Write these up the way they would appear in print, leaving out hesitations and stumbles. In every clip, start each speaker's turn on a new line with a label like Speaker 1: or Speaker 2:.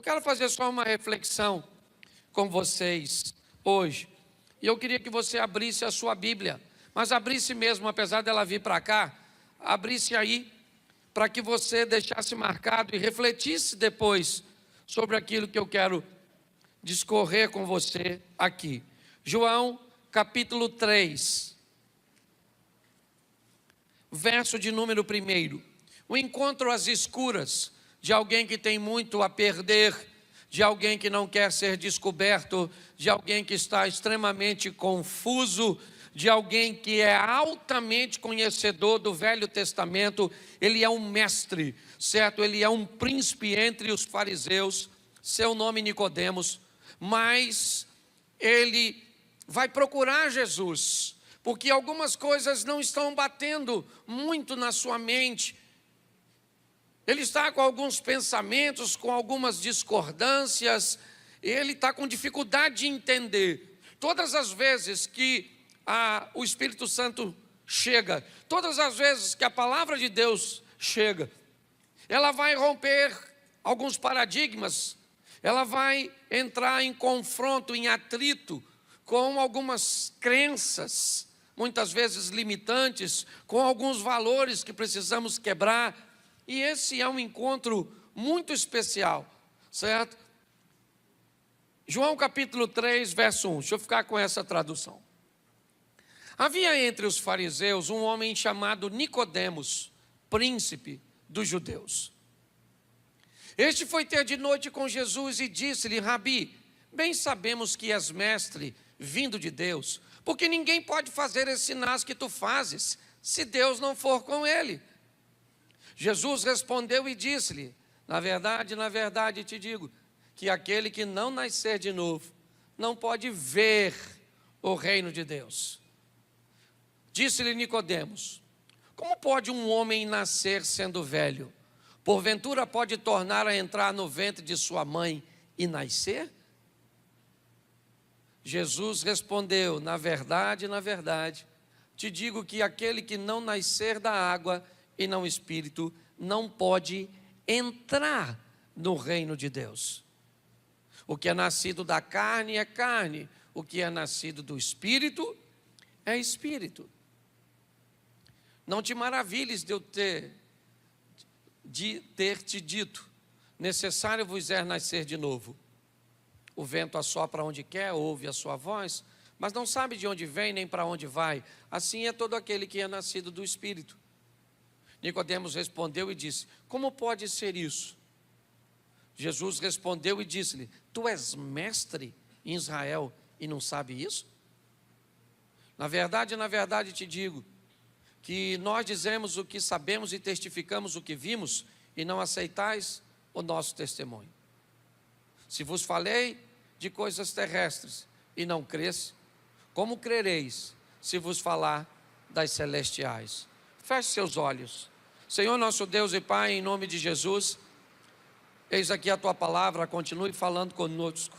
Speaker 1: Eu quero fazer só uma reflexão com vocês hoje. E eu queria que você abrisse a sua Bíblia, mas abrisse mesmo, apesar dela vir para cá, abrisse aí, para que você deixasse marcado e refletisse depois sobre aquilo que eu quero discorrer com você aqui. João, capítulo 3, verso de número 1. O encontro às escuras de alguém que tem muito a perder, de alguém que não quer ser descoberto, de alguém que está extremamente confuso, de alguém que é altamente conhecedor do Velho Testamento. Ele é um mestre, certo? Ele é um príncipe entre os fariseus, seu nome Nicodemos, mas ele vai procurar Jesus, porque algumas coisas não estão batendo muito na sua mente. Ele está com alguns pensamentos, com algumas discordâncias, ele está com dificuldade de entender. Todas as vezes que o Espírito Santo chega, todas as vezes que a palavra de Deus chega, ela vai romper alguns paradigmas, ela vai entrar em confronto, em atrito com algumas crenças, muitas vezes limitantes, com alguns valores que precisamos quebrar. E esse é um encontro muito especial, certo? João capítulo 3, verso 1, deixa eu ficar com essa tradução. Havia entre os fariseus um homem chamado Nicodemos, príncipe dos judeus. Este foi ter de noite com Jesus e disse-lhe: Rabi, bem sabemos que és mestre, vindo de Deus, porque ninguém pode fazer esses sinais que tu fazes, se Deus não for com ele. Jesus respondeu e disse-lhe: na verdade te digo, que aquele que não nascer de novo, não pode ver o reino de Deus. Disse-lhe Nicodemos: como pode um homem nascer sendo velho? Porventura pode tornar a entrar no ventre de sua mãe e nascer? Jesus respondeu: na verdade, te digo que aquele que não nascer da água e não espírito, não pode entrar no reino de Deus. O que é nascido da carne é carne, o que é nascido do espírito é espírito. Não te maravilhes de eu ter te dito: necessário vos é nascer de novo. O vento assopra onde quer, ouve a sua voz, mas não sabe de onde vem nem para onde vai. Assim é todo aquele que é nascido do Espírito. Nicodemos respondeu e disse: como pode ser isso? Jesus respondeu e disse-lhe: tu és mestre em Israel e não sabe isso? Na verdade te digo, que nós dizemos o que sabemos e testificamos o que vimos, e não aceitais o nosso testemunho. Se vos falei de coisas terrestres e não crês, como crereis se vos falar das celestiais? Feche seus olhos. Senhor nosso Deus e Pai, em nome de Jesus, eis aqui a Tua palavra, continue falando conosco.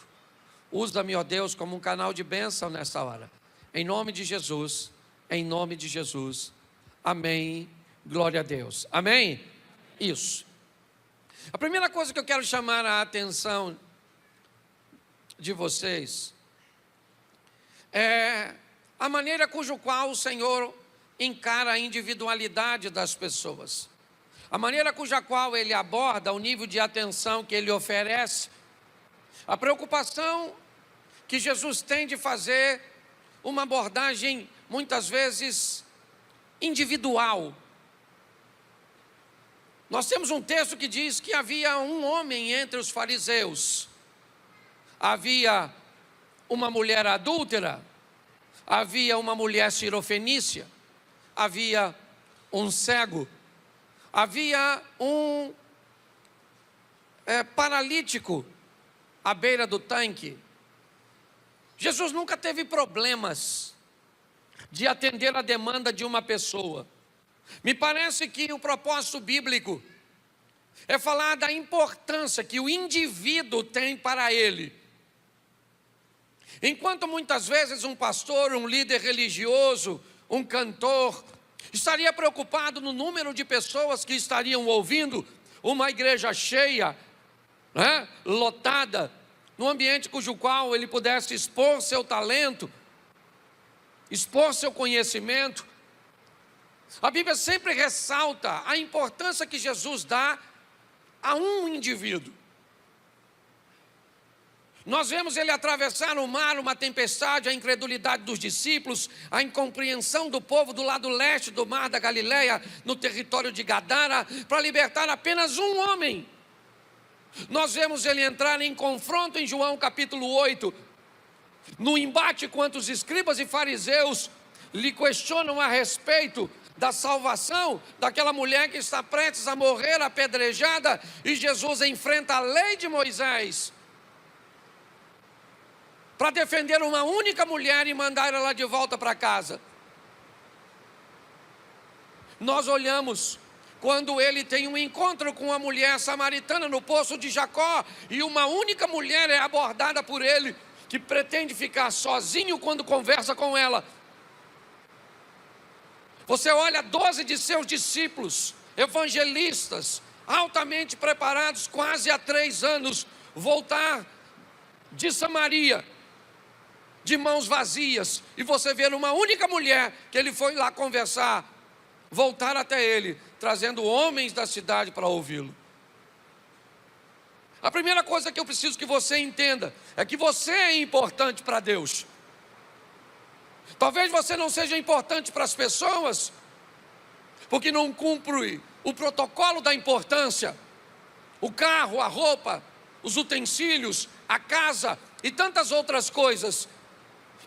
Speaker 1: Usa-me, ó Deus, como um canal de bênção nessa hora. Em nome de Jesus, em nome de Jesus. Amém, glória a Deus. Amém? Isso. A primeira coisa que eu quero chamar a atenção de vocês é a maneira cujo qual o Senhor encara a individualidade das pessoas, a maneira cuja qual Ele aborda o nível de atenção que Ele oferece, a preocupação que Jesus tem de fazer uma abordagem muitas vezes individual. Nós temos um texto que diz que havia um homem entre os fariseus, havia uma mulher adúltera, havia uma mulher cirofenícia, havia um cego, havia um paralítico à beira do tanque. Jesus nunca teve problemas de atender a demanda de uma pessoa. Me parece que o propósito bíblico é falar da importância que o indivíduo tem para ele. Enquanto muitas vezes um pastor, um líder religioso, um cantor, estaria preocupado no número de pessoas que estariam ouvindo, uma igreja cheia, né? Lotada, num ambiente cujo qual ele pudesse expor seu talento, expor seu conhecimento. A Bíblia sempre ressalta a importância que Jesus dá a um indivíduo. Nós vemos ele atravessar o mar, uma tempestade, a incredulidade dos discípulos, a incompreensão do povo do lado leste do mar da Galileia, no território de Gadara, para libertar apenas um homem. Nós vemos ele entrar em confronto em João capítulo 8, no embate quanto os escribas e fariseus lhe questionam a respeito da salvação daquela mulher que está prestes a morrer apedrejada, e Jesus enfrenta a lei de Moisés para defender uma única mulher e mandar ela de volta para casa. Nós olhamos quando ele tem um encontro com uma mulher samaritana no poço de Jacó, e uma única mulher é abordada por ele, que pretende ficar sozinho quando conversa com ela. Você olha 12 de seus discípulos, evangelistas, altamente preparados, quase há 3 anos, voltar de Samaria, de mãos vazias, e você vê uma única mulher que ele foi lá conversar, voltar até ele, trazendo homens da cidade para ouvi-lo. A primeira coisa que eu preciso que você entenda é que você é importante para Deus. Talvez você não seja importante para as pessoas, porque não cumpre o protocolo da importância, o carro, a roupa, os utensílios, a casa e tantas outras coisas,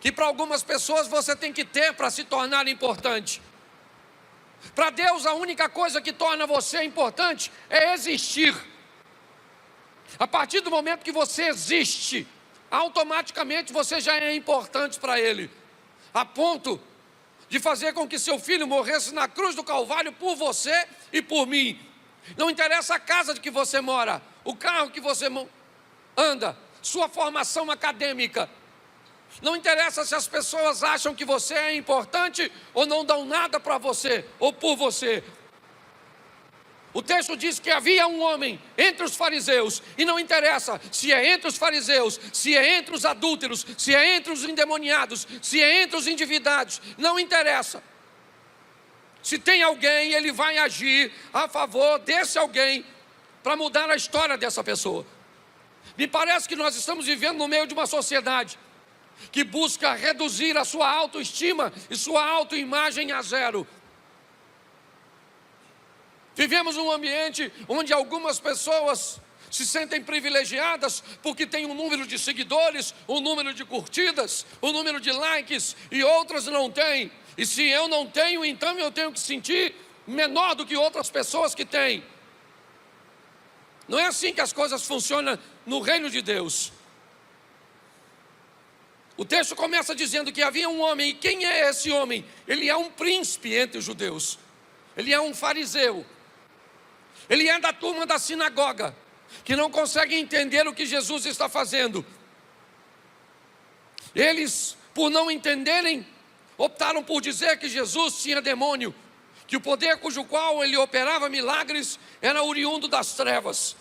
Speaker 1: que para algumas pessoas você tem que ter para se tornar importante. Para Deus, a única coisa que torna você importante é existir. A partir do momento que você existe, automaticamente você já é importante para Ele, a ponto de fazer com que seu filho morresse na cruz do Calvário por você e por mim. Não interessa a casa de que você mora, o carro que você anda, sua formação acadêmica. Não interessa se as pessoas acham que você é importante ou não dão nada para você ou por você. O texto diz que havia um homem entre os fariseus, e não interessa se é entre os fariseus, se é entre os adúlteros, se é entre os endemoniados, se é entre os endividados, não interessa. Se tem alguém, ele vai agir a favor desse alguém para mudar a história dessa pessoa. Me parece que nós estamos vivendo no meio de uma sociedade que busca reduzir a sua autoestima e sua autoimagem a zero. Vivemos num ambiente onde algumas pessoas se sentem privilegiadas porque têm um número de seguidores, um número de curtidas, um número de likes, e outras não têm. E se eu não tenho, então eu tenho que sentir menor do que outras pessoas que têm. Não é assim que as coisas funcionam no reino de Deus. O texto começa dizendo que havia um homem, e quem é esse homem? Ele é um príncipe entre os judeus, ele é um fariseu, ele é da turma da sinagoga, que não consegue entender o que Jesus está fazendo. Eles, por não entenderem, optaram por dizer que Jesus tinha demônio, que o poder cujo qual ele operava milagres era oriundo das trevas.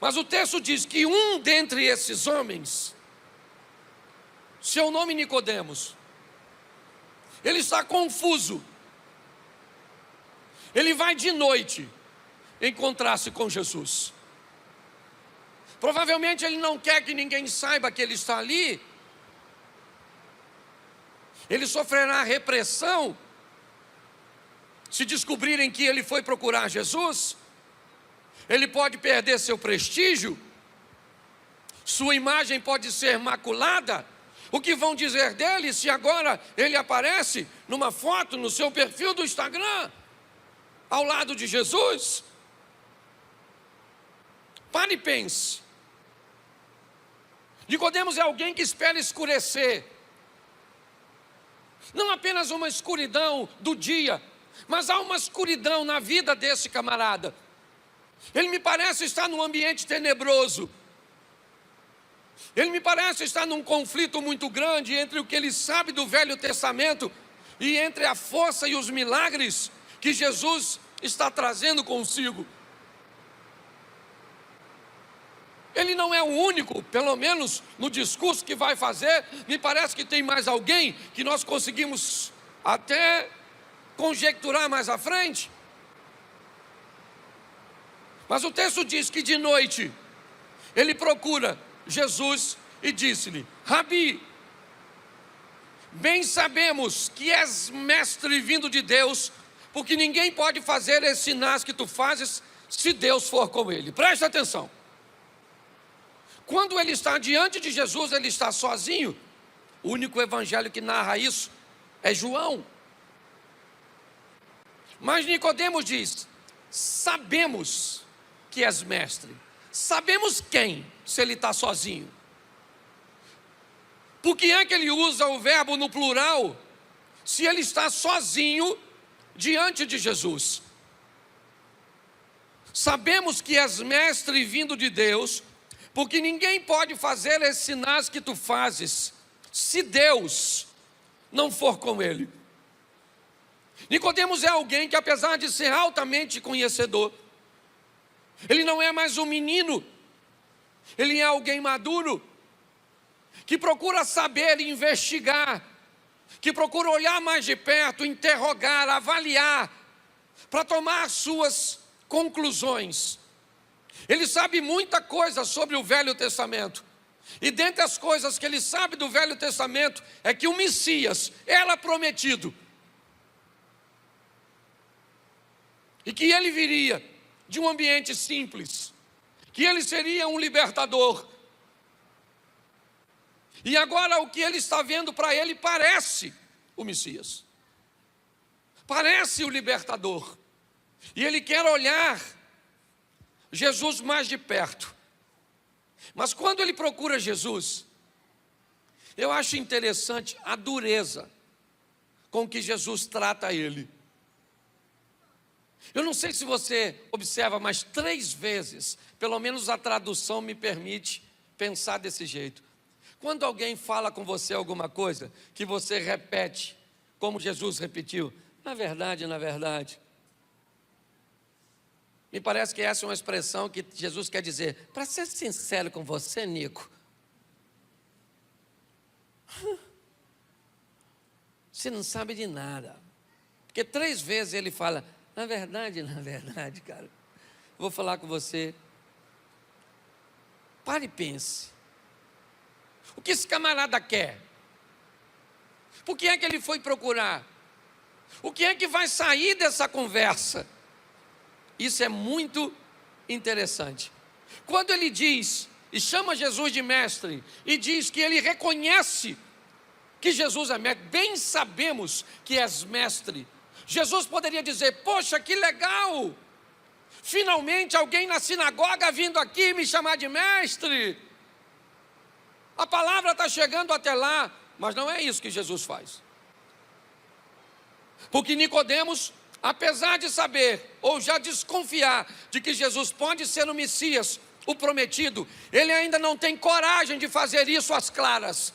Speaker 1: Mas o texto diz que um dentre esses homens, seu nome Nicodemos, ele está confuso. Ele vai de noite encontrar-se com Jesus. Provavelmente ele não quer que ninguém saiba que ele está ali. Ele sofrerá repressão se descobrirem que ele foi procurar Jesus. Ele pode perder seu prestígio, sua imagem pode ser maculada. O que vão dizer dele se agora ele aparece numa foto no seu perfil do Instagram, ao lado de Jesus? Pare e pense. Nicodemos é alguém que espera escurecer. Não apenas uma escuridão do dia, mas há uma escuridão na vida desse camarada. Ele me parece estar num ambiente tenebroso. Ele me parece estar num conflito muito grande entre o que ele sabe do Velho Testamento e entre a força e os milagres que Jesus está trazendo consigo. Ele não é o único, pelo menos no discurso que vai fazer. Me parece que tem mais alguém que nós conseguimos até conjecturar mais à frente. Mas o texto diz que de noite ele procura Jesus e disse-lhe: Rabi, bem sabemos que és mestre vindo de Deus, porque ninguém pode fazer esses sinais que tu fazes se Deus for com ele. Presta atenção. Quando ele está diante de Jesus, ele está sozinho. O único evangelho que narra isso é João. Mas Nicodemos diz: sabemos que és mestre. Sabemos quem, se ele está sozinho? Por que é que ele usa o verbo no plural, se ele está sozinho diante de Jesus? Sabemos que és mestre vindo de Deus, porque ninguém pode fazer esses sinais que tu fazes, se Deus não for com ele. Nicodemos é alguém que, apesar de ser altamente conhecedor, ele não é mais um menino, ele é alguém maduro, que procura saber e investigar, que procura olhar mais de perto, interrogar, avaliar, para tomar suas conclusões. Ele sabe muita coisa sobre o Velho Testamento, e dentre as coisas que ele sabe do Velho Testamento, é que o Messias era prometido, e que ele viria de um ambiente simples, que ele seria um libertador. E agora o que ele está vendo para ele parece o Messias, parece o libertador, e ele quer olhar Jesus mais de perto. Mas quando ele procura Jesus, eu acho interessante a dureza com que Jesus trata ele. Eu não sei se você observa, mas 3 vezes, pelo menos a tradução me permite pensar desse jeito. Quando alguém fala com você alguma coisa, que você repete, como Jesus repetiu, na verdade, me parece que essa é uma expressão que Jesus quer dizer: para ser sincero com você, Nico, você não sabe de nada. Porque 3 vezes ele fala, na verdade, cara, vou falar com você. Pare e pense. O que esse camarada quer? Por que é que ele foi procurar? O que é que vai sair dessa conversa? Isso é muito interessante. Quando ele diz, e chama Jesus de mestre, e diz que ele reconhece que Jesus é mestre, bem sabemos que és mestre. Jesus poderia dizer, poxa, que legal, finalmente alguém na sinagoga vindo aqui me chamar de mestre. A palavra está chegando até lá, mas não é isso que Jesus faz. Porque Nicodemos, apesar de saber, ou já desconfiar, de que Jesus pode ser o Messias, o prometido, ele ainda não tem coragem de fazer isso às claras.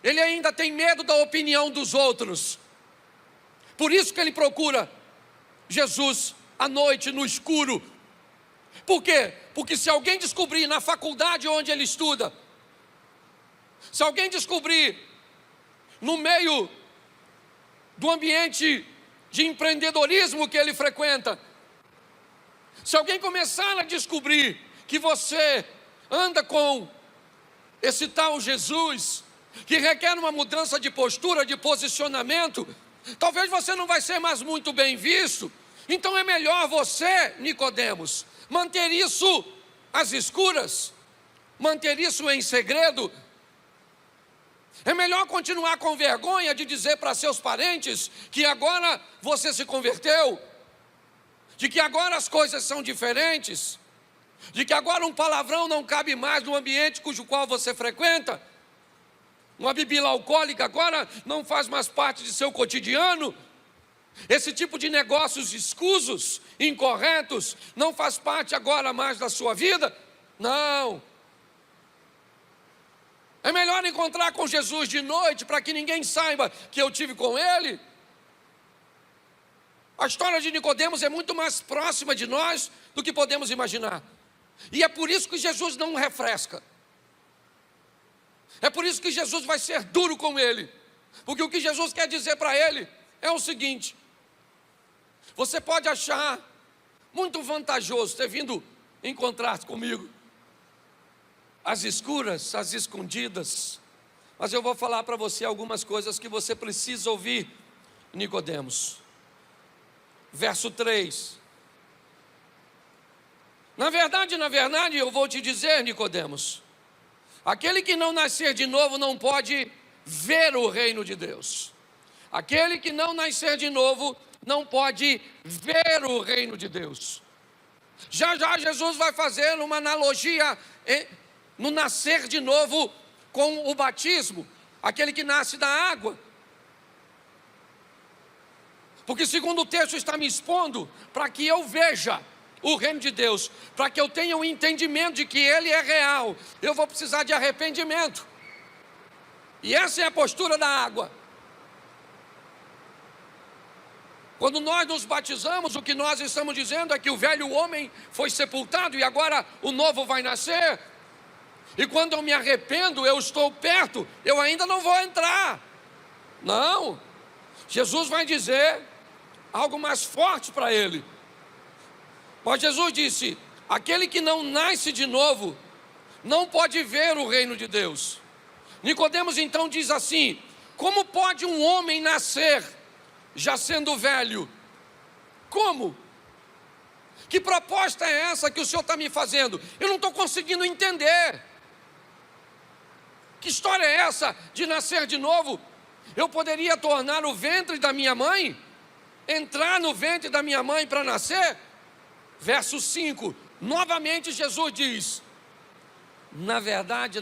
Speaker 1: Ele ainda tem medo da opinião dos outros. Por isso que ele procura Jesus à noite, no escuro. Por quê? Porque se alguém descobrir na faculdade onde ele estuda, se alguém descobrir no meio do ambiente de empreendedorismo que ele frequenta, se alguém começar a descobrir que você anda com esse tal Jesus, que requer uma mudança de postura, de posicionamento, talvez você não vai ser mais muito bem visto. Então é melhor você, Nicodemos, manter isso às escuras, manter isso em segredo. É melhor continuar com vergonha de dizer para seus parentes que agora você se converteu, de que agora as coisas são diferentes, de que agora um palavrão não cabe mais no ambiente cujo qual você frequenta, uma bebida alcoólica agora não faz mais parte de seu cotidiano, esse tipo de negócios escusos, incorretos, não faz parte agora mais da sua vida. Não. É melhor encontrar com Jesus de noite, para que ninguém saiba que eu tive com ele. A história de Nicodemos é muito mais próxima de nós do que podemos imaginar. E é por isso que Jesus não refresca. É por isso que Jesus vai ser duro com ele. Porque o que Jesus quer dizer para ele é o seguinte: você pode achar muito vantajoso ter vindo encontrar comigo, às escuras, às escondidas, mas eu vou falar para você algumas coisas que você precisa ouvir, Nicodemos. Verso 3. Na verdade, eu vou te dizer, Nicodemos, aquele que não nascer de novo não pode ver o reino de Deus. Aquele que não nascer de novo não pode ver o reino de Deus. Já já Jesus vai fazer uma analogia no nascer de novo com o batismo, aquele que nasce da água. Porque segundo o texto está me expondo para que eu veja o reino de Deus, para que eu tenha um entendimento de que ele é real, eu vou precisar de arrependimento. E essa é a postura da água. Quando nós nos batizamos, o que nós estamos dizendo é que o velho homem foi sepultado e agora o novo vai nascer. E quando eu me arrependo, eu estou perto, eu ainda não vou entrar. Não, Jesus vai dizer algo mais forte para ele. Mas Jesus disse: aquele que não nasce de novo não pode ver o reino de Deus. Nicodemos então diz assim: como pode um homem nascer já sendo velho? Como? Que proposta é essa que o Senhor está me fazendo? Eu não estou conseguindo entender. Que história é essa de nascer de novo? Eu poderia tornar o ventre da minha mãe, entrar no ventre da minha mãe para nascer? Verso 5, novamente Jesus diz: na verdade,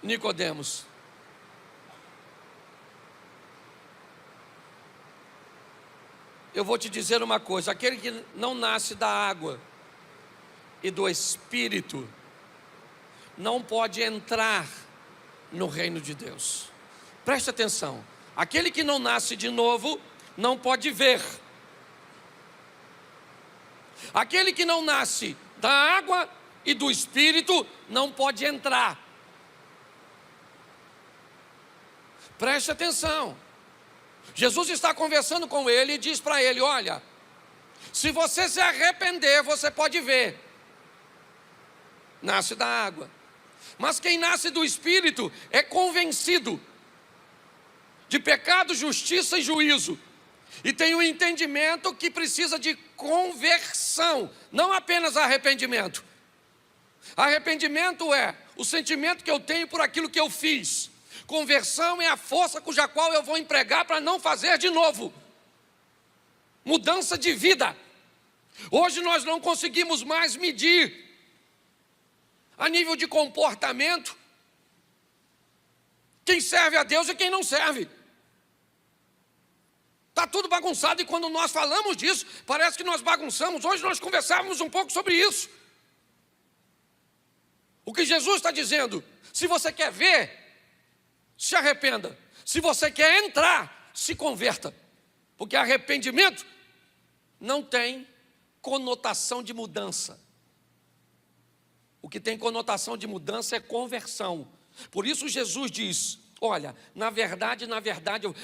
Speaker 1: Nicodemos, eu vou te dizer uma coisa: aquele que não nasce da água e do Espírito não pode entrar no reino de Deus. Preste atenção: aquele que não nasce de novo não pode ver. Aquele que não nasce da água e do Espírito não pode entrar. Preste atenção. Jesus está conversando com ele e diz para ele: olha, se você se arrepender, você pode ver. Nasce da água. Mas quem nasce do Espírito é convencido de pecado, justiça e juízo. E tem um entendimento que precisa de conversão, não apenas arrependimento. Arrependimento é o sentimento que eu tenho por aquilo que eu fiz. Conversão é a força cuja qual eu vou empregar para não fazer de novo. Mudança de vida. Hoje nós não conseguimos mais medir, a nível de comportamento, quem serve a Deus e quem não serve. Está tudo bagunçado, e quando nós falamos disso, parece que nós bagunçamos. Hoje nós conversávamos um pouco sobre isso. O que Jesus está dizendo: se você quer ver, se arrependa. Se você quer entrar, se converta. Porque arrependimento não tem conotação de mudança. O que tem conotação de mudança é conversão. Por isso Jesus diz: olha, na verdade,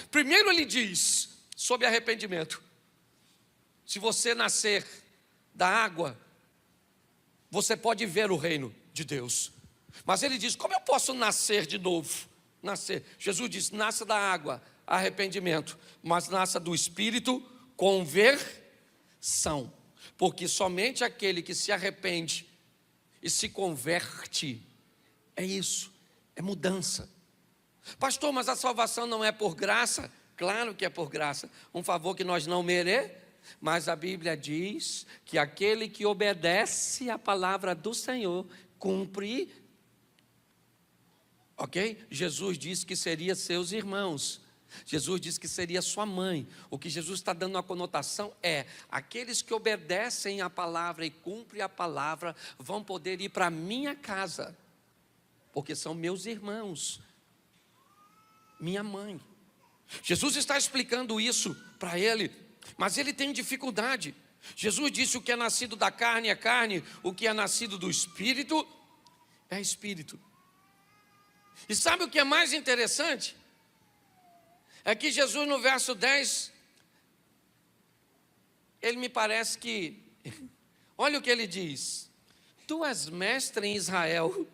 Speaker 1: primeiro ele diz sobre arrependimento: se você nascer da água, você pode ver o reino de Deus. Mas ele diz: como eu posso nascer de novo? Jesus diz: nasça da água, arrependimento, mas nasça do Espírito, conversão. Porque somente aquele que se arrepende e se converte, é isso, é mudança. Pastor, mas a salvação não é por graça? Claro que é por graça, um favor que nós não merecemos, mas a Bíblia diz que aquele que obedece à palavra do Senhor, cumpre, ok? Jesus disse que seria seus irmãos, Jesus disse que seria sua mãe. O que Jesus está dando uma conotação é: aqueles que obedecem à palavra e cumprem a palavra vão poder ir para a minha casa, porque são meus irmãos, minha mãe. Jesus está explicando isso para ele, mas ele tem dificuldade, Jesus disse: o que é nascido da carne é carne, o que é nascido do Espírito é Espírito. E sabe o que é mais interessante? É que Jesus, no verso 10, ele me parece que, olha o que ele diz: tu és mestre em Israel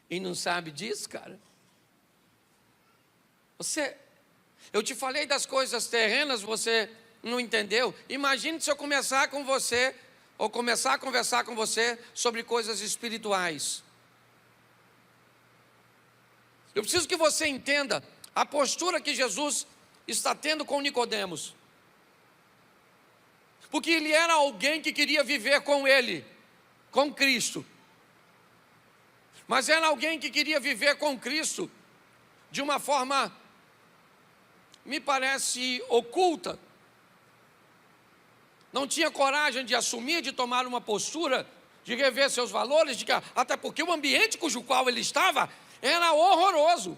Speaker 1: e não sabe disso, cara? Eu te falei das coisas terrenas, você não entendeu? Imagine se eu começar com você, ou começar a conversar com você sobre coisas espirituais. Eu preciso que você entenda a postura que Jesus está tendo com Nicodemos. Porque ele era alguém que queria viver com ele, com Cristo. Mas era alguém que queria viver com Cristo de uma forma, me parece, oculta. Não tinha coragem de assumir, de tomar uma postura, de rever seus valores, até porque o ambiente cujo qual ele estava era horroroso.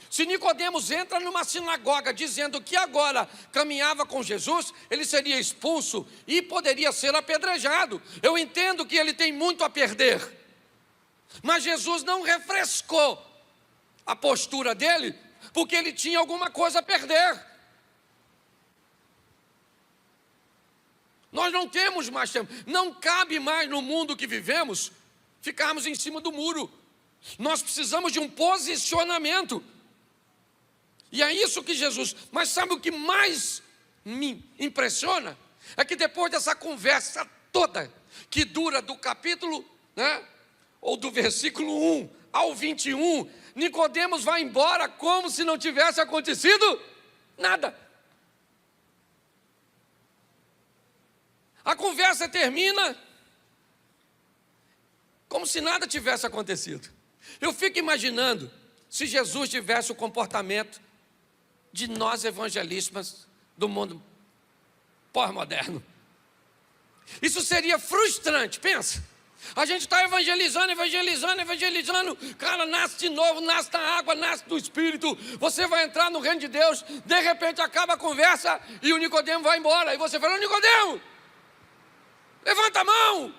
Speaker 1: Se Nicodemos entra numa sinagoga dizendo que agora caminhava com Jesus, ele seria expulso e poderia ser apedrejado. Eu entendo que ele tem muito a perder, mas Jesus não refrescou a postura dele, porque ele tinha alguma coisa a perder. Nós não temos mais tempo, não cabe mais no mundo que vivemos ficarmos em cima do muro. Nós precisamos de um posicionamento. E é isso que Jesus... Mas sabe o que mais me impressiona? É que depois dessa conversa toda, que dura do capítulo, ou do versículo 1 ao 21, Nicodemos vai embora como se não tivesse acontecido nada. A conversa termina como se nada tivesse acontecido. Eu fico imaginando se Jesus tivesse o comportamento de nós evangelistas do mundo pós-moderno. Isso seria frustrante, pensa. A gente está evangelizando, cara, nasce de novo, nasce da água, nasce do Espírito, você vai entrar no reino de Deus, de repente acaba a conversa e o Nicodemo vai embora, e você fala: Nicodemo, levanta a mão,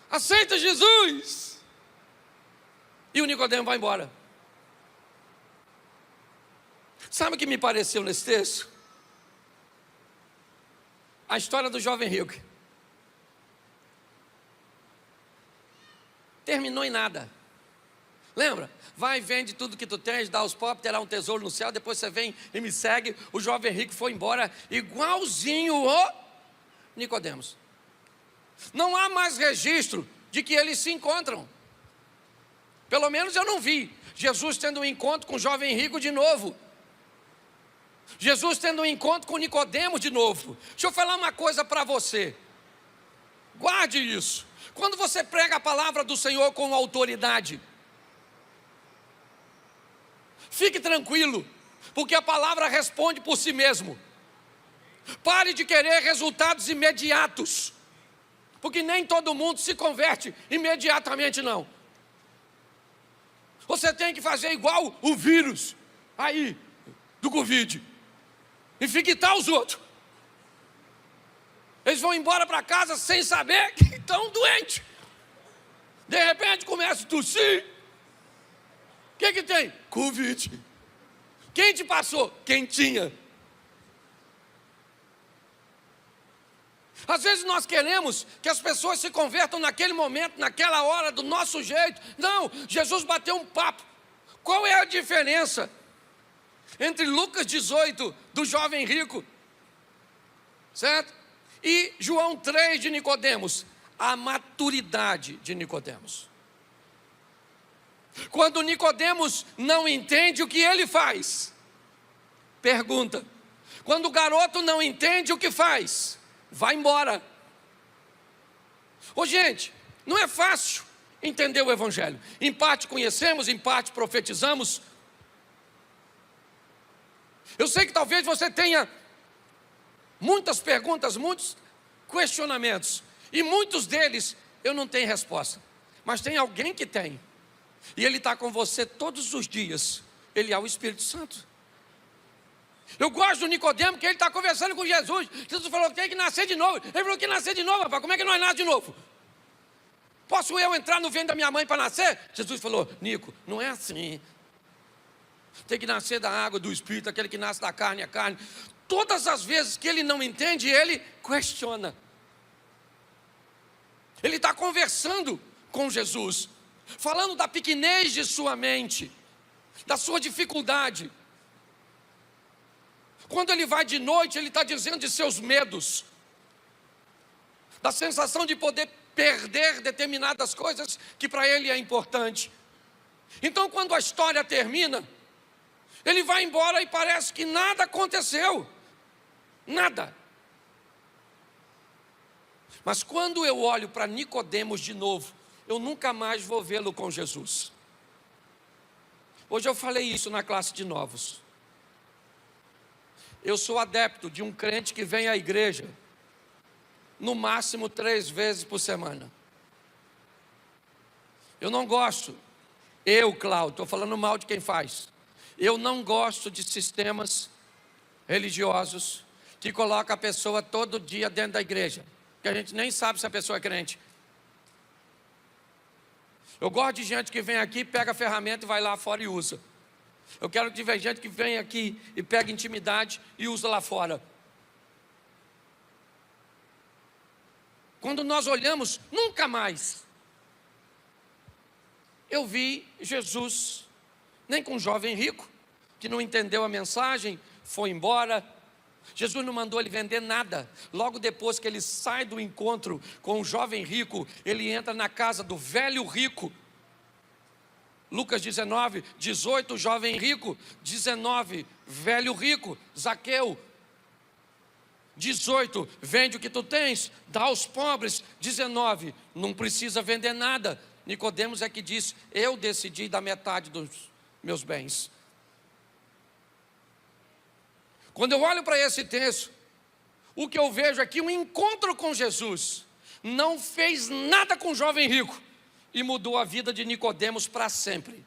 Speaker 1: aceita Jesus. E o Nicodemo vai embora. Sabe o que me pareceu nesse texto? A história do jovem rico. Terminou em nada. Lembra? Vai, vende tudo que tu tens, dá aos pobres, terá um tesouro no céu, depois você vem e me segue. O jovem rico foi embora igualzinho o Nicodemos. Não há mais registro de que eles se encontram. Pelo menos eu não vi Jesus tendo um encontro com o jovem rico de novo. Jesus tendo um encontro com Nicodemos de novo. Deixa eu falar uma coisa para você. Guarde isso. Quando você prega a palavra do Senhor com autoridade, fique tranquilo, porque a palavra responde por si mesmo. Pare de querer resultados imediatos, porque nem todo mundo se converte imediatamente, não. Você tem que fazer igual o vírus aí do Covid, infectar os outros. Eles vão embora para casa sem saber que estão doentes. De repente começa a tossir. O que tem? Covid. Quem te passou? Quem tinha. Às vezes nós queremos que as pessoas se convertam naquele momento, naquela hora, do nosso jeito. Não, Jesus bateu um papo. Qual é a diferença entre Lucas 18, do jovem rico, certo? E João 3 de Nicodemos? A maturidade de Nicodemos. Quando Nicodemos não entende o que ele faz, pergunta. Quando o garoto não entende o que faz, vai embora. Ô gente, não é fácil entender o Evangelho. Em parte conhecemos, em parte profetizamos. Eu sei que talvez você tenha muitas perguntas, muitos questionamentos, e muitos deles eu não tenho resposta, mas tem alguém que tem, e ele está com você todos os dias. Ele é o Espírito Santo. Eu gosto do Nicodemo, que ele está conversando com Jesus. Jesus falou que tem que nascer de novo. Ele falou que nascer de novo, rapaz. Como é que nós nascemos de novo? Posso eu entrar no ventre da minha mãe para nascer? Jesus falou: Nico, não é assim. Tem que nascer da água, do Espírito. Aquele que nasce da carne é carne. Todas as vezes que ele não entende, ele questiona. Ele está conversando com Jesus, falando da pequenez de sua mente, da sua dificuldade. Quando ele vai de noite, ele está dizendo de seus medos, da sensação de poder perder determinadas coisas que para ele é importante. Então, quando a história termina, ele vai embora e parece que nada aconteceu, nada. Mas quando eu olho para Nicodemos de novo, eu nunca mais vou vê-lo com Jesus. Hoje eu falei isso na classe de novos. Eu sou adepto de um crente que vem à igreja no máximo 3 vezes por semana. Eu não gosto, Cláudio, estou falando mal de quem faz. Eu não gosto de sistemas religiosos que colocam a pessoa todo dia dentro da igreja, que a gente nem sabe se a pessoa é crente. Eu gosto de gente que vem aqui, pega a ferramenta e vai lá fora e usa. Eu quero que tiver gente que vem aqui e pega intimidade e usa lá fora. Quando nós olhamos, nunca mais eu vi Jesus, nem com um jovem rico, que não entendeu a mensagem, foi embora. Jesus não mandou ele vender nada. Logo depois que ele sai do encontro com o jovem rico, ele entra na casa do velho rico. Lucas 19, 18, jovem rico. 19, velho rico, Zaqueu. 18, vende o que tu tens, dá aos pobres. 19, não precisa vender nada. Nicodemos é que disse: eu decidi dar metade dos meus bens. Quando eu olho para esse texto, o que eu vejo aqui, um encontro com Jesus, não fez nada com o jovem rico e mudou a vida de Nicodemos para sempre.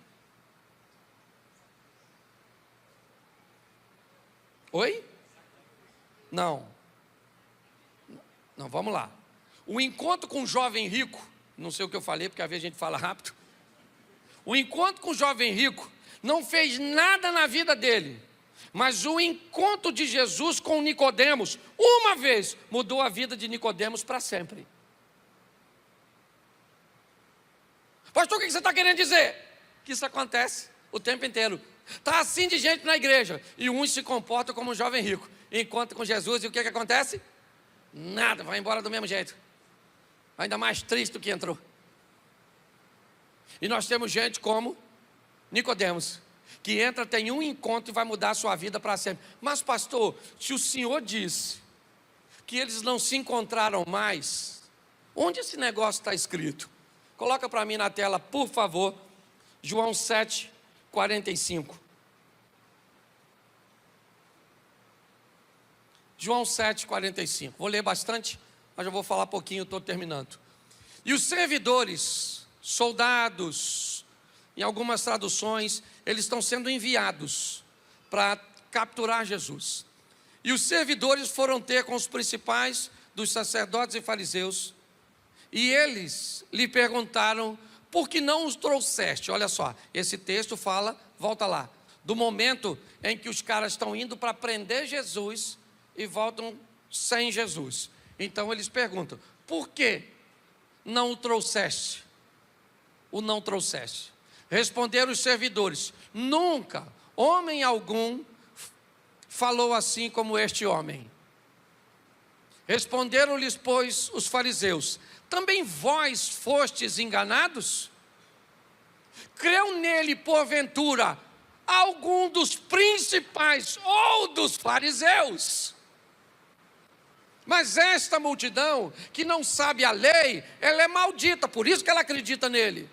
Speaker 1: Oi? Não, vamos lá. O encontro com o jovem rico, não sei o que eu falei, porque às vezes a gente fala rápido. O encontro com o jovem rico não fez nada na vida dele, mas o encontro de Jesus com Nicodemos, uma vez, mudou a vida de Nicodemos para sempre. Pastor, o que você está querendo dizer? Que isso acontece o tempo inteiro. Está assim de gente na igreja, e uns se comportam como um jovem rico, encontra com Jesus, e o que acontece? Nada, vai embora do mesmo jeito, ainda mais triste do que entrou. E nós temos gente como Nicodemos, que entra, tem um encontro e vai mudar a sua vida para sempre. Mas pastor, se o senhor disse que eles não se encontraram mais, onde esse negócio está escrito? Coloca para mim na tela, por favor, João 7, 45. João 7, 45. Vou ler bastante, mas eu vou falar pouquinho, estou terminando. E os servidores, soldados, em algumas traduções, eles estão sendo enviados para capturar Jesus. E os servidores foram ter com os principais dos sacerdotes e fariseus, e eles lhe perguntaram: por que não os trouxeste? Olha só, esse texto fala, volta lá, do momento em que os caras estão indo para prender Jesus e voltam sem Jesus. Então eles perguntam: por que não o trouxeste? O não trouxeste. Responderam os servidores: nunca homem algum falou assim como este homem. Responderam-lhes, pois, os fariseus: também vós fostes enganados? Creu nele, porventura, algum dos principais ou dos fariseus? Mas esta multidão, que não sabe a lei, ela é maldita, por isso que ela acredita nele.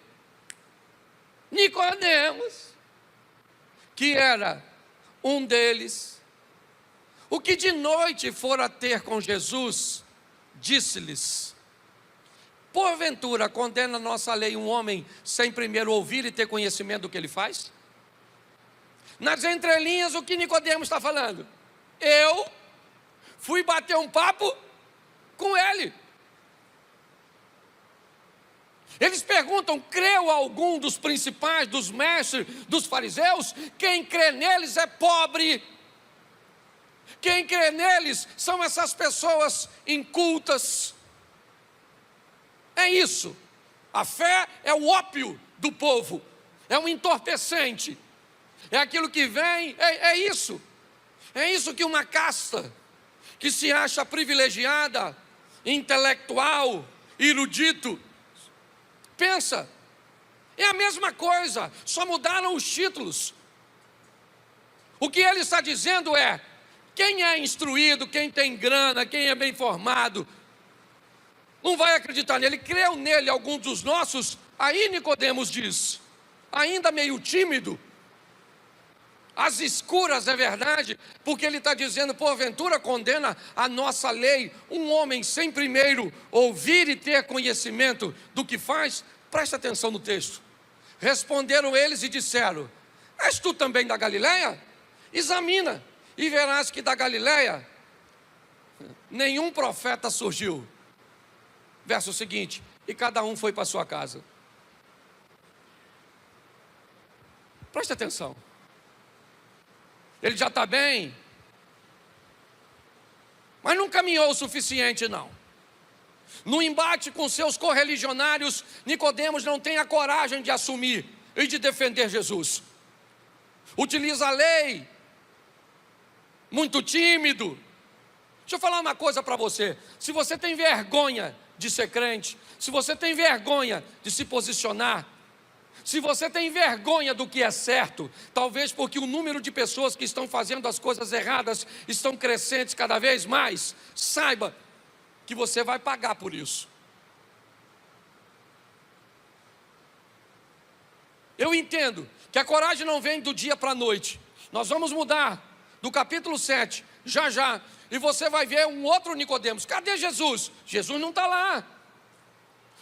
Speaker 1: Nicodemos, que era um deles, o que de noite fora ter com Jesus, disse-lhes: porventura condena a nossa lei um homem sem primeiro ouvir e ter conhecimento do que ele faz? Nas entrelinhas, o que Nicodemos está falando? Eu fui bater um papo com ele. Eles perguntam: creu algum dos principais, dos mestres, dos fariseus? Quem crê neles é pobre. Quem crê neles são essas pessoas incultas. É isso. A fé é o ópio do povo, é um entorpecente, é aquilo que vem, é isso. É isso que uma casta que se acha privilegiada, intelectual, erudito, pensa. É a mesma coisa, só mudaram os títulos. O que ele está dizendo é: quem é instruído, quem tem grana, quem é bem formado, não vai acreditar nele. Creu nele algum dos nossos? Aí Nicodemos diz, ainda meio tímido, às escuras, é verdade, porque ele está dizendo: porventura condena a nossa lei um homem sem primeiro ouvir e ter conhecimento do que faz? Presta atenção no texto. Responderam eles e disseram: és tu também da Galileia? Examina e verás que da Galileia nenhum profeta surgiu. Verso seguinte: e cada um foi para sua casa. Preste atenção. Ele já está bem, mas não caminhou o suficiente não. No embate com seus correligionários, Nicodemos não tem a coragem de assumir e de defender Jesus. Utiliza a lei, muito tímido. Deixa eu falar uma coisa para você: se você tem vergonha de ser crente, se você tem vergonha de se posicionar, se você tem vergonha do que é certo, talvez porque o número de pessoas que estão fazendo as coisas erradas estão crescentes cada vez mais, saiba que você vai pagar por isso. Eu entendo que a coragem não vem do dia para a noite. Nós vamos mudar do capítulo 7, já, e você vai ver um outro Nicodemos. Cadê Jesus? Jesus não está lá.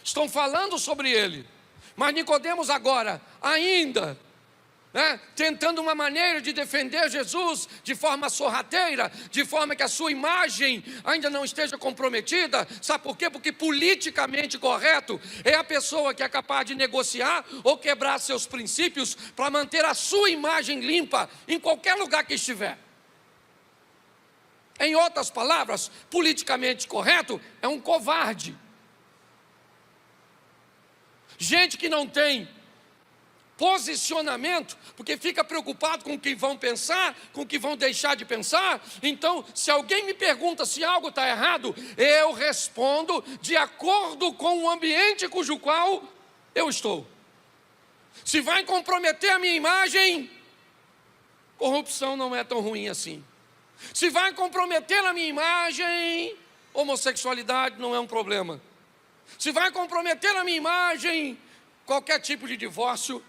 Speaker 1: Estão falando sobre ele. Mas Nicodemos agora, ainda, tentando uma maneira de defender Jesus de forma sorrateira, de forma que a sua imagem ainda não esteja comprometida. Sabe por quê? Porque politicamente correto é a pessoa que é capaz de negociar ou quebrar seus princípios para manter a sua imagem limpa em qualquer lugar que estiver. Em outras palavras, politicamente correto é um covarde. Gente que não tem posicionamento, porque fica preocupado com o que vão pensar, com o que vão deixar de pensar. Então, se alguém me pergunta se algo está errado, eu respondo de acordo com o ambiente cujo qual eu estou. Se vai comprometer a minha imagem, corrupção não é tão ruim assim. Se vai comprometer a minha imagem, homossexualidade não é um problema. Se vai comprometer a minha imagem, qualquer tipo de divórcio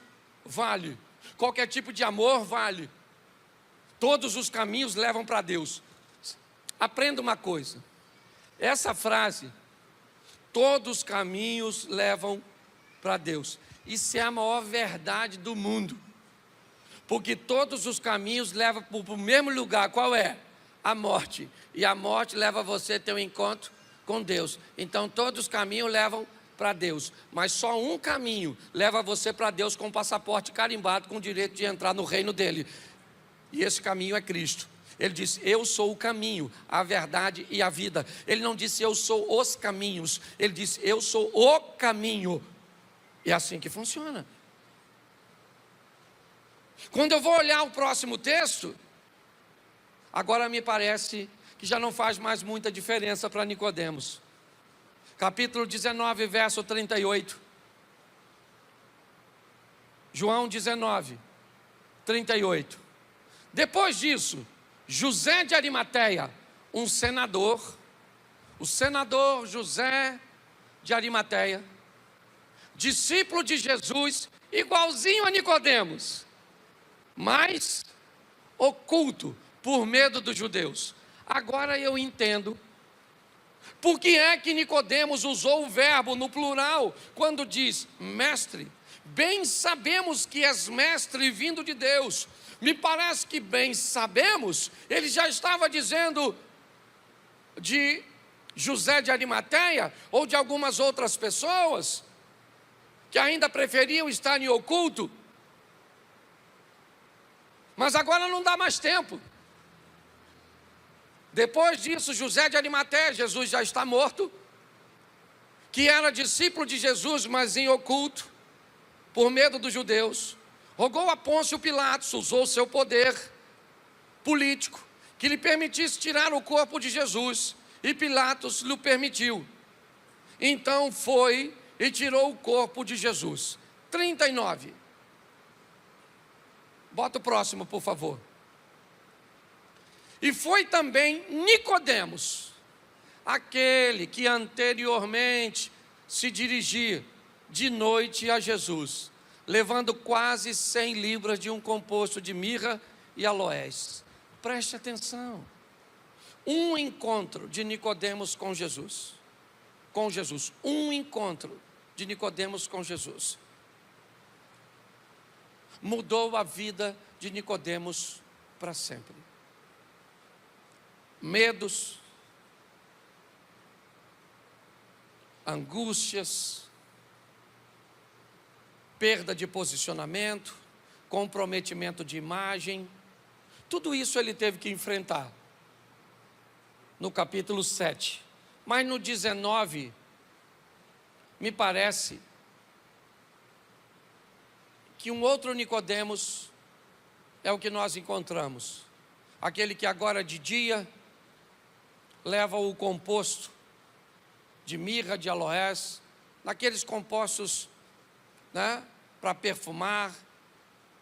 Speaker 1: vale. Qualquer tipo de amor vale. Todos os caminhos levam para Deus. Aprenda uma coisa. Essa frase, todos os caminhos levam para Deus, isso é a maior verdade do mundo. Porque todos os caminhos levam para o mesmo lugar. Qual é? A morte. E a morte leva você a ter um encontro com Deus. Então todos os caminhos levam para Deus, mas só um caminho leva você para Deus com o passaporte carimbado, com o direito de entrar no reino dele, e esse caminho é Cristo. Ele disse: eu sou o caminho, a verdade e a vida. Ele não disse eu sou os caminhos, ele disse eu sou o caminho. É assim que funciona. Quando eu vou olhar o próximo texto, agora me parece que já não faz mais muita diferença para Nicodemos. Capítulo 19, verso 38. João 19, 38. Depois disso, José de Arimateia, um senador, o senador José de Arimateia, discípulo de Jesus, igualzinho a Nicodemos, mas oculto por medo dos judeus. Agora eu entendo por que é que Nicodemos usou o verbo no plural quando diz mestre. bem sabemos que és mestre vindo de Deus. Me parece que bem sabemos, ele já estava dizendo de José de Arimateia, ou de algumas outras pessoas, que ainda preferiam estar em oculto. Mas agora não dá mais tempo. Depois disso, José de Arimateia, Jesus já está morto, que era discípulo de Jesus, mas em oculto, por medo dos judeus, rogou a Pôncio Pilatos, usou seu poder político, que lhe permitisse tirar o corpo de Jesus, e Pilatos lhe permitiu. Então foi e tirou o corpo de Jesus. 39. Bota o próximo, por favor. E foi também Nicodemos, aquele que anteriormente se dirigia de noite a Jesus, levando quase 100 libras de um composto de mirra e aloés. Preste atenção. Um encontro de Nicodemos com Jesus. Com Jesus. Um encontro de Nicodemos com Jesus mudou a vida de Nicodemos para sempre. Medos, angústias, perda de posicionamento, comprometimento de imagem, tudo isso ele teve que enfrentar no capítulo 7. Mas no 19, me parece que um outro Nicodemos é o que nós encontramos. Aquele que agora de dia leva o composto de mirra, de aloés, naqueles compostos, né, para perfumar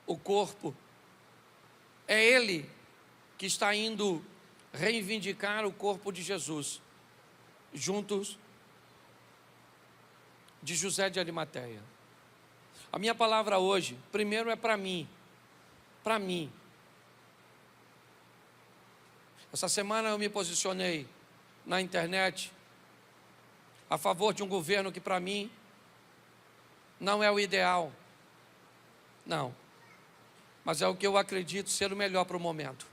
Speaker 1: o corpo. É ele que está indo reivindicar o corpo de Jesus, juntos de José de Arimateia. A minha palavra hoje, primeiro é para mim. Para mim. Essa semana eu me posicionei na internet a favor de um governo que para mim não é o ideal. Não. Mas é o que eu acredito ser o melhor para o momento.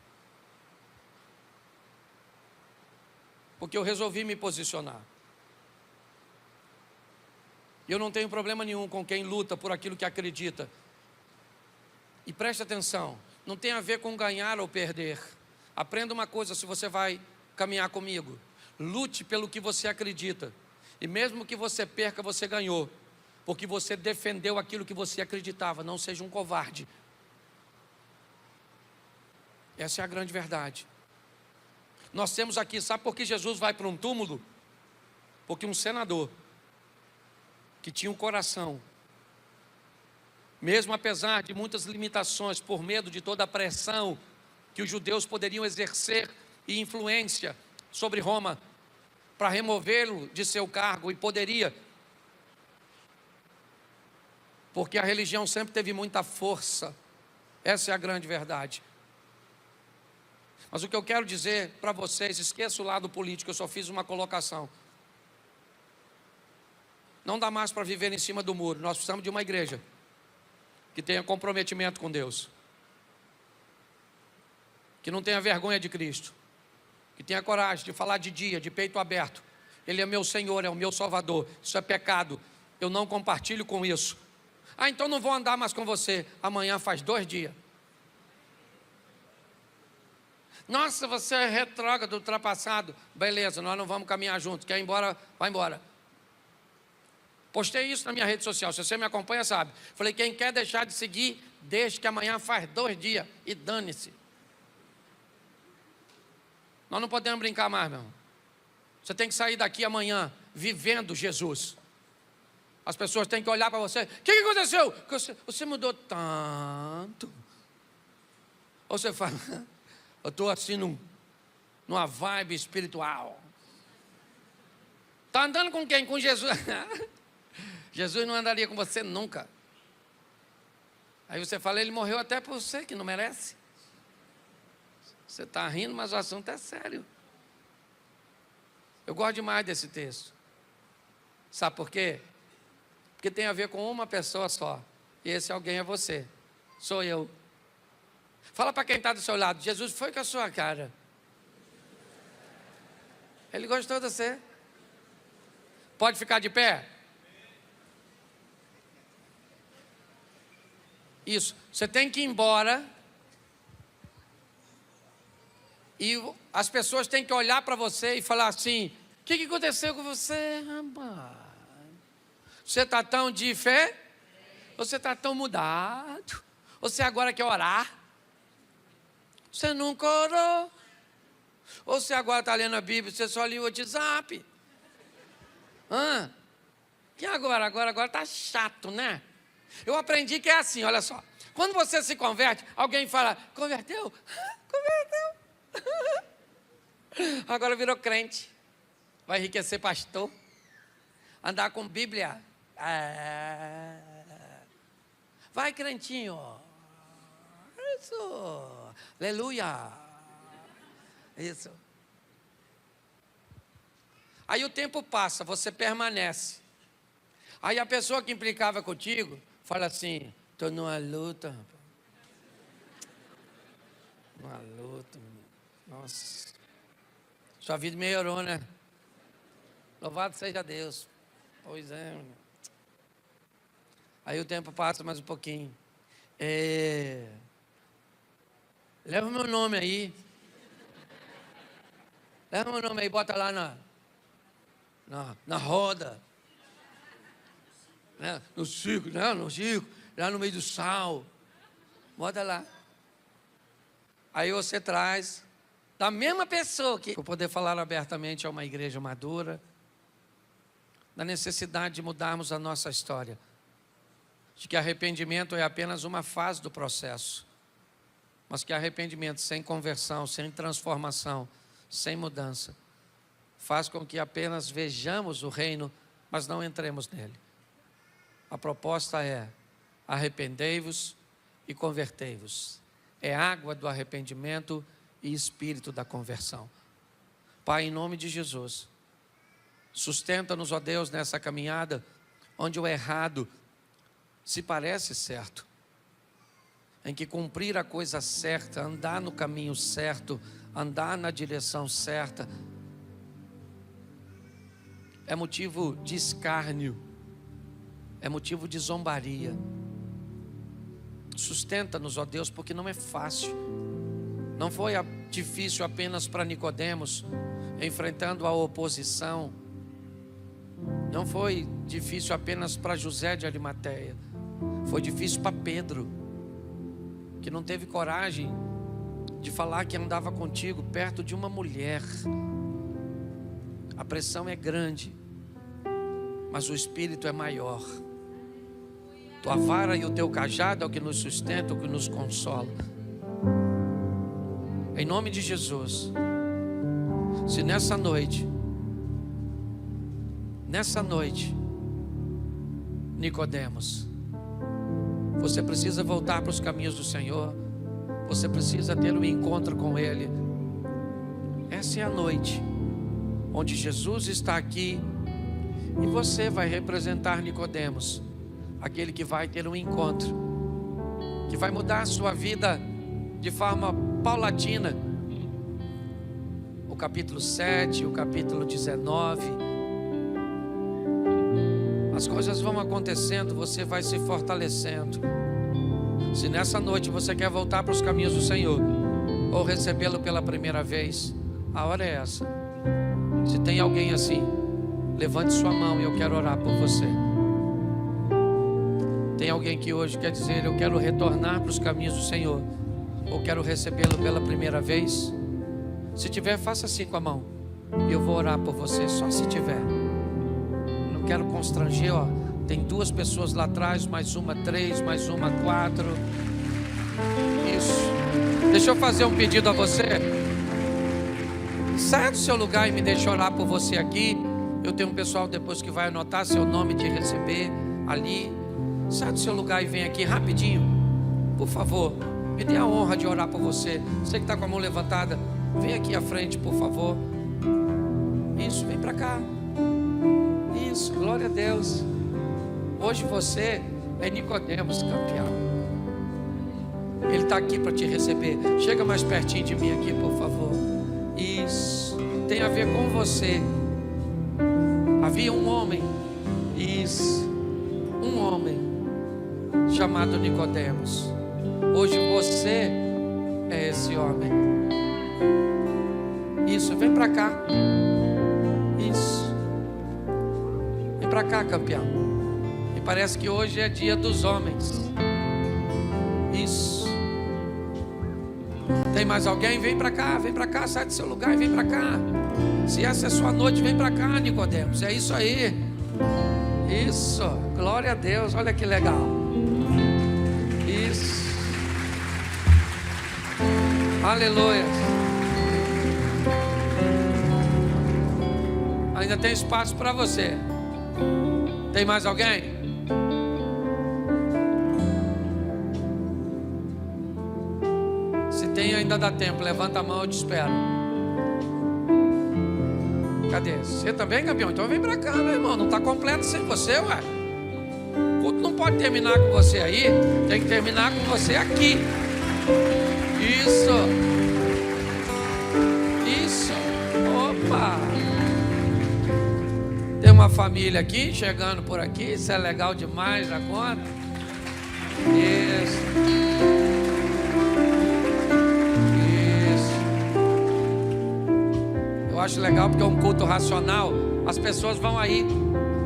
Speaker 1: Porque eu resolvi me posicionar. Eu não tenho problema nenhum com quem luta por aquilo que acredita. E preste atenção, não tem a ver com ganhar ou perder. Aprenda uma coisa se você vai caminhar comigo. Lute pelo que você acredita. E mesmo que você perca, você ganhou. Porque você defendeu aquilo que você acreditava. Não seja um covarde. Essa é a grande verdade. Nós temos aqui, sabe por que Jesus vai para um túmulo? Porque um senador que tinha um coração, mesmo apesar de muitas limitações, por medo de toda a pressão que os judeus poderiam exercer e influência sobre Roma, para removê-lo de seu cargo, e poderia, porque a religião sempre teve muita força, essa é a grande verdade. Mas o que eu quero dizer para vocês, esqueça o lado político, eu só fiz uma colocação. Não dá mais para viver em cima do muro. Nós precisamos de uma igreja que tenha comprometimento com Deus, que não tenha vergonha de Cristo, que tenha coragem de falar de dia, de peito aberto. Ele é meu Senhor, é o meu Salvador. Isso é pecado, eu não compartilho com isso. Ah, então não vou andar mais com você. Amanhã faz 2 dias. Nossa, você é retrógrado, ultrapassado. Beleza, nós não vamos caminhar juntos. Quer ir embora? Vai embora. Postei isso na minha rede social, se você me acompanha sabe. Falei, quem quer deixar de seguir, deixe que amanhã faz 2 dias e dane-se. Nós não podemos brincar mais, meu irmão. Você tem que sair daqui amanhã vivendo Jesus. As pessoas têm que olhar para você. O que aconteceu? Você mudou tanto. Ou você fala, eu estou assim numa vibe espiritual. Está andando com quem? Com Jesus. Jesus não andaria com você nunca. Aí você fala, ele morreu até por você, que não merece. Você está rindo, mas o assunto é sério. Eu gosto demais desse texto. Sabe por quê? Porque tem a ver com uma pessoa só. E esse alguém é você, sou eu. Fala para quem está do seu lado: Jesus foi com a sua cara. Ele gostou de você. Pode ficar de pé? Isso. Você tem que ir embora. E as pessoas têm que olhar para você e falar assim: o que aconteceu com você, rapaz? Você está tão de fé? Você está tão mudado? Você agora quer orar? Você nunca orou? Ou você agora está lendo a Bíblia, você só lia o WhatsApp? E agora? Agora está chato, né? Eu aprendi que é assim, olha só. Quando você se converte, alguém fala: converteu? Converteu. Agora virou crente. Vai enriquecer pastor. Andar com Bíblia. Vai, crentinho. Isso. Aleluia. Isso. Aí o tempo passa, você permanece. Aí a pessoa que implicava contigo fala assim: estou numa luta, rapaz. Uma luta, menino. Nossa. Sua vida melhorou, né? Louvado seja Deus. Pois é, menino. Aí o tempo passa mais um pouquinho. Leva o meu nome aí. Leva o meu nome aí, bota lá na roda. Né? No circo, né? No circo, lá no meio do sal. Bota lá. Aí você traz da mesma pessoa que eu poder falar abertamente a uma igreja madura, da necessidade de mudarmos a nossa história, de que arrependimento é apenas uma fase do processo, mas que arrependimento sem conversão, sem transformação, sem mudança, faz com que apenas vejamos o reino, mas não entremos nele. A proposta é: arrependei-vos e convertei-vos. É água do arrependimento e espírito da conversão. Pai, em nome de Jesus, sustenta-nos, ó Deus, nessa caminhada, onde o errado se parece certo, em que cumprir a coisa certa, andar no caminho certo, andar na direção certa, é motivo de escárnio, é motivo de zombaria. Sustenta-nos, ó Deus, porque não é fácil. Não foi difícil apenas para Nicodemos, enfrentando a oposição. Não foi difícil apenas para José de Arimateia. Foi difícil para Pedro, que não teve coragem de falar que andava contigo perto de uma mulher. A pressão é grande, mas o Espírito é maior. Tua vara e o teu cajado é o que nos sustenta, o que nos consola. Em nome de Jesus, se nessa noite, Nicodemos, você precisa voltar para os caminhos do Senhor, você precisa ter um encontro com Ele. Essa é a noite onde Jesus está aqui e você vai representar Nicodemos, aquele que vai ter um encontro, que vai mudar a sua vida de forma paulatina. O capítulo 7, o capítulo 19, as coisas vão acontecendo, você vai se fortalecendo. Se nessa noite você quer voltar para os caminhos do Senhor, ou recebê-lo pela primeira vez, a hora é essa. Se tem alguém assim, levante sua mão e eu quero orar por você. Tem alguém que hoje quer dizer: eu quero retornar para os caminhos do Senhor, ou quero recebê-lo pela primeira vez? Se tiver, faça assim com a mão, e eu vou orar por você, só se tiver. Não quero constranger, ó. Tem 2 pessoas lá atrás, mais uma 3, mais uma 4. Isso. Deixa eu fazer um pedido a você. Saia do seu lugar e me deixe orar por você aqui. Eu tenho um pessoal depois que vai anotar seu nome de receber ali. Sai do seu lugar e vem aqui rapidinho, por favor. Me dê a honra de orar por você. Você que está com a mão levantada, vem aqui à frente, por favor. Isso, vem para cá. Isso, glória a Deus. Hoje você É Nicodemos, campeão. Ele está aqui para te receber. Chega mais pertinho de mim aqui, por favor. Isso. Tem a ver com você. Havia um homem. Isso. Um homem chamado Nicodemos. Hoje você é esse homem. Isso. Vem para cá. Isso. Vem para cá, campeão. E parece que hoje é dia dos homens. Isso. Tem mais alguém? Vem para cá, sai do seu lugar e vem para cá. Se essa é a sua noite, vem para cá, Nicodemos. É isso aí. Isso. Glória a Deus. Olha que legal. Isso. Aleluia. Ainda tem espaço para você. Tem mais alguém? Se tem, ainda dá tempo. Levanta a mão, eu te espero. Cadê? Você também, campeão? Então vem pra cá, meu irmão. Não está completo sem você, ué. O culto não pode terminar com você aí. Tem que terminar com você aqui. Isso. Isso. Opa. Tem uma família aqui, chegando por aqui. Isso é legal demais da conta. Isso. Eu acho legal porque é um culto racional. As pessoas vão aí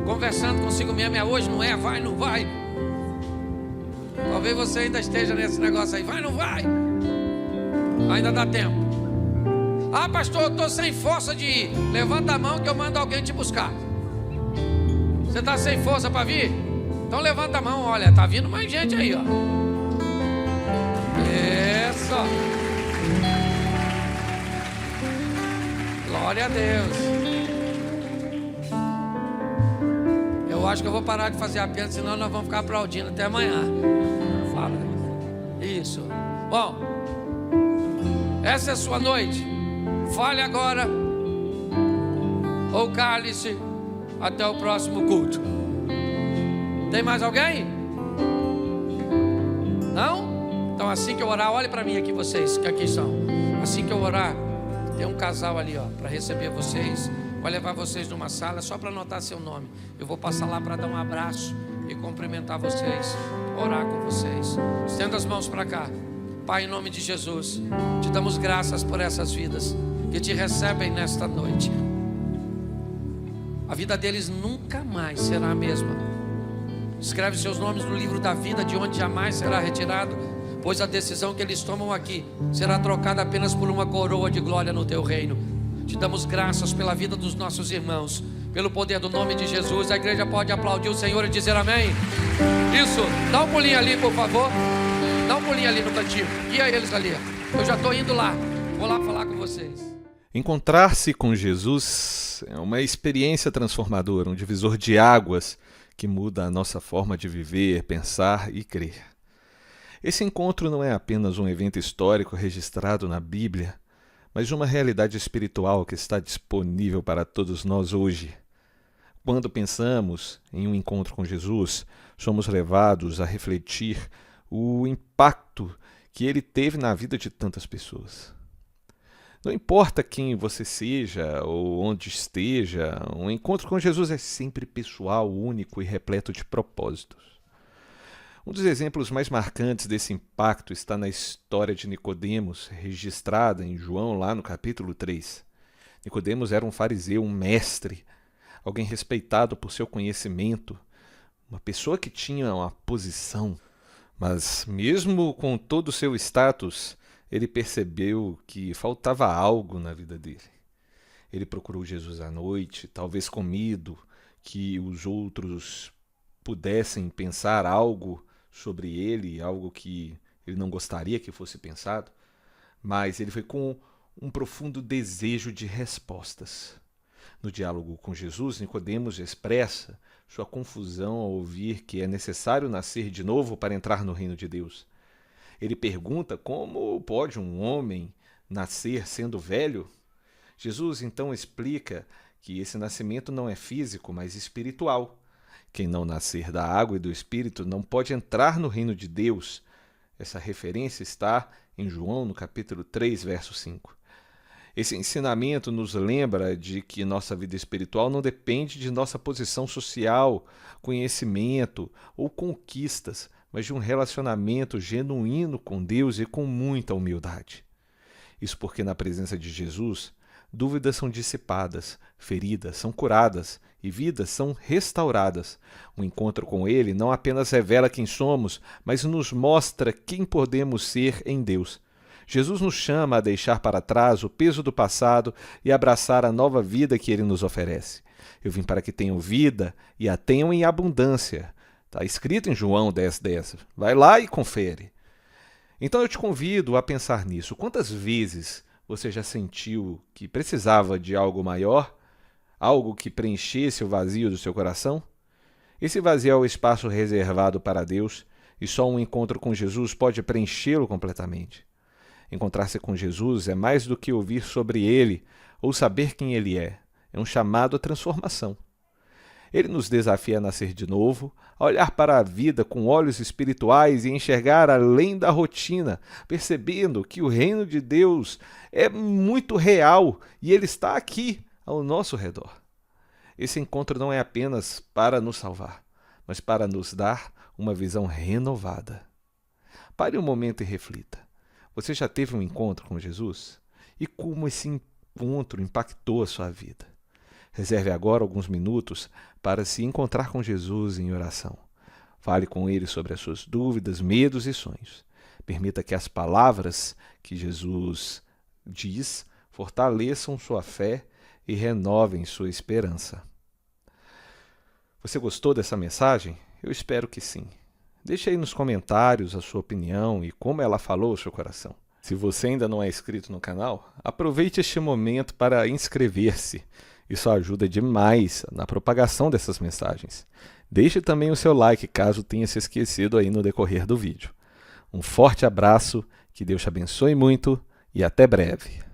Speaker 1: conversando consigo mesmo. É hoje, não é? Vai, não vai? Talvez você ainda esteja nesse negócio aí. Vai, não vai? Ainda dá tempo. Ah, pastor, eu estou sem força de ir. Levanta a mão que eu mando alguém te buscar. Você está sem força para vir? Então levanta a mão. Olha, tá vindo mais gente aí, ó. Isso. Glória a Deus. Eu acho que eu vou parar de fazer a piada, senão nós vamos ficar aplaudindo até amanhã. Fala. Isso. Bom, essa é a sua noite. Fale agora ou cale-se até o próximo culto. Tem mais alguém? Não? Então assim que eu orar, olhe para mim aqui vocês, que aqui são. Assim que eu orar, tem um casal ali, ó, para receber vocês. Vai levar vocês numa sala só para anotar seu nome. Eu vou passar lá para dar um abraço e cumprimentar vocês, orar com vocês. Estenda as mãos para cá. Pai, em nome de Jesus, te damos graças por essas vidas que te recebem nesta noite. A vida deles nunca mais será a mesma. Escreve seus nomes no livro da vida, de onde jamais será retirado, pois a decisão que eles tomam aqui será trocada apenas por uma coroa de glória no teu reino. Te damos graças pela vida dos nossos irmãos, pelo poder do nome de Jesus. A igreja pode aplaudir o Senhor e dizer amém. Isso, dá um pulinho ali, por favor. Dá um pulinho ali no cantinho. Guia eles ali. Eu já estou indo lá. Vou lá falar com vocês.
Speaker 2: Encontrar-se com Jesus é uma experiência transformadora, um divisor de águas que muda a nossa forma de viver, pensar e crer. Esse encontro não é apenas um evento histórico registrado na Bíblia, mas uma realidade espiritual que está disponível para todos nós hoje. Quando pensamos em um encontro com Jesus, somos levados a refletir o impacto que ele teve na vida de tantas pessoas. Não importa quem você seja ou onde esteja, um encontro com Jesus é sempre pessoal, único e repleto de propósitos. Um dos exemplos mais marcantes desse impacto está na história de Nicodemos, registrada em João, lá no capítulo 3. Nicodemos era um fariseu, um mestre, alguém respeitado por seu conhecimento, uma pessoa que tinha uma posição. Mas mesmo com todo o seu status, ele percebeu que faltava algo na vida dele. Ele procurou Jesus à noite, talvez com medo que os outros pudessem pensar algo sobre ele, algo que ele não gostaria que fosse pensado, mas ele foi com um profundo desejo de respostas. No diálogo com Jesus, Nicodemos expressa sua confusão ao ouvir que é necessário nascer de novo para entrar no reino de Deus. Ele pergunta como pode um homem nascer sendo velho? Jesus então explica que esse nascimento não é físico, mas espiritual, Quem não nascer da água e do Espírito não pode entrar no reino de Deus. Essa referência está em João, no capítulo 3, verso 5. Esse ensinamento nos lembra de que nossa vida espiritual não depende de nossa posição social, conhecimento ou conquistas, mas de um relacionamento genuíno com Deus e com muita humildade. Isso porque na presença de Jesus, dúvidas são dissipadas, feridas são curadas e vidas são restauradas. O encontro com Ele não apenas revela quem somos, mas nos mostra quem podemos ser em Deus. Jesus nos chama a deixar para trás o peso do passado e abraçar a nova vida que Ele nos oferece. Eu vim para que tenham vida e a tenham em abundância. Está escrito em João 10:10. Vai lá e confere. Então eu te convido a pensar nisso. Quantas vezes você já sentiu que precisava de algo maior? Algo que preenchesse o vazio do seu coração? Esse vazio é o espaço reservado para Deus e só um encontro com Jesus pode preenchê-lo completamente. Encontrar-se com Jesus é mais do que ouvir sobre Ele ou saber quem Ele é. É um chamado à transformação. Ele nos desafia a nascer de novo, a olhar para a vida com olhos espirituais e enxergar além da rotina, percebendo que o reino de Deus é muito real e Ele está aqui, ao nosso redor. Esse encontro não é apenas para nos salvar, mas para nos dar uma visão renovada. Pare um momento e reflita. Você já teve um encontro com Jesus? E como esse encontro impactou a sua vida? Reserve agora alguns minutos para se encontrar com Jesus em oração. Fale com Ele sobre as suas dúvidas, medos e sonhos. Permita que as palavras que Jesus diz fortaleçam sua fé e renovem sua esperança. Você gostou dessa mensagem? Eu espero que sim. Deixe aí nos comentários a sua opinião e como ela falou ao seu coração. Se você ainda não é inscrito no canal, aproveite este momento para inscrever-se. Isso ajuda demais na propagação dessas mensagens. Deixe também o seu like caso tenha se esquecido aí no decorrer do vídeo. Um forte abraço, que Deus te abençoe muito e até breve.